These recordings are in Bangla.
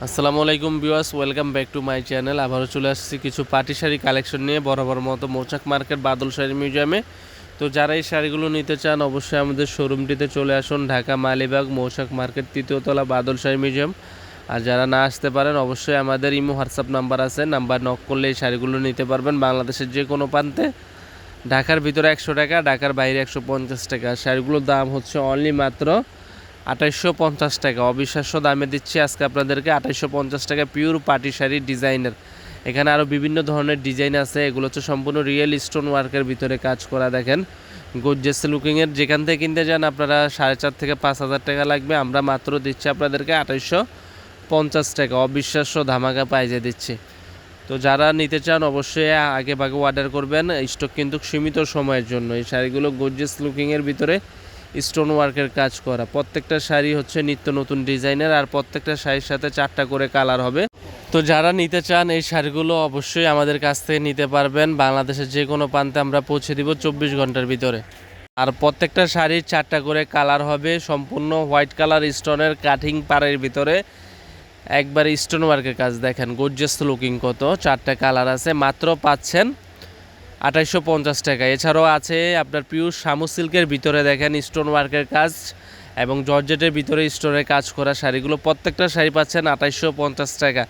আসসালামু আলাইকুম viewers, welcome back to my channel. আবারও চলে আসছি কিছু পাটি শাড়ি কালেকশন নিয়ে বরাবর মতো মৌচাক মার্কেট বাদল শাড়ি মিউজিয়ামে। তো যারা এই শাড়িগুলো নিতে চান অবশ্যই আমাদের শোরুমটিতে চলে আসুন, ঢাকা মালিবাগ মৌচাক মার্কেট 3য় তলা বাদল শাড়ি মিউজিয়াম। আর যারা না আসতে পারেন অবশ্যই আমাদের ইমো হোয়াটসঅ্যাপ নাম্বার আছে, নাম্বার নক করলে এই শাড়িগুলো নিতে পারবেন বাংলাদেশের যে কোনো প্রান্তে। ঢাকার ভিতরে 100 টাকা, ঢাকার বাইরে 150 টাকা। শাড়িগুলোর দাম হচ্ছে অনলি মাত্র 2850 টাকা। অবিশ্বাস্য দামে দিচ্ছি আজকে আপনাদেরকে 2850 টাকা পিওর পাটি শাড়ি ডিজাইনার। এখানে আরও বিভিন্ন ধরনের ডিজাইন আছে, এগুলো হচ্ছে সম্পূর্ণ রিয়েল স্টোন ওয়ার্কের ভিতরে কাজ করা। দেখেন গর্জিয়াস লুকিংয়ের, যেখান থেকে কিনতে যান আপনারা 4,500 থেকে 5,000 টাকা লাগবে, আমরা মাত্র দিচ্ছি আপনাদেরকে 2850 টাকা। অবিশ্বাস্য ধামাকা প্রাইজে দিচ্ছি। তো যারা নিতে চান অবশ্যই আগে ভাগে অর্ডার করবেন, স্টক কিন্তু সীমিত সময়ের জন্য। এই শাড়িগুলো গর্জিয়াস লুকিংয়ের ভিতরে স্টোন ওয়ার্কের কাজ করা। প্রত্যেকটা শাড়ি হচ্ছে নিত্য নতুন ডিজাইনের, আর প্রত্যেকটা শাড়ির সাথে 4টা করে কালার হবে। তো যারা নিতে চান এই শাড়িগুলো অবশ্যই আমাদের কাছ থেকে নিতে পারবেন। বাংলাদেশের যে কোনো প্রান্তে আমরা পৌঁছে দিব 24 ঘন্টার ভিতরে। আর প্রত্যেকটা শাড়ির 4টা করে কালার হবে, সম্পূর্ণ হোয়াইট কালার স্টোনের কাটিং পাড়ের ভিতরে একবার স্টোন ওয়ার্কের কাজ। দেখেন গর্জিয়াস লুকিং কত, 4টা কালার আছে, মাত্র পাচ্ছেন 2850 টাকা। এছাড়াও আছে আপনার পিওর শামু সিল্কের ভিতরে দেখেন স্টোন ওয়ার্কের কাজ এবং জর্জেটের ভিতরে স্টোনের কাজ করা শাড়িগুলো। প্রত্যেকটা শাড়ি পাচ্ছেন 2850 টাকা।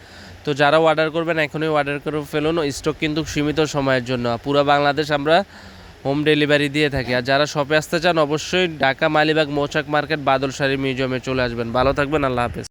তো যারা অর্ডার করবেন এখনই অর্ডার করে ফেলুন, স্টক কিন্তু সীমিত সময়ের জন্য। পুরো বাংলাদেশ আমরা হোম ডেলিভারি দিয়ে থাকি। আর যারা শপে আসতে চান অবশ্যই ঢাকা মালিবাগ মৌচাক মার্কেট বাদল শাড়ি মিউজিয়ামে চলে আসবেন। ভালো থাকবেন, আল্লাহ হাফেজ।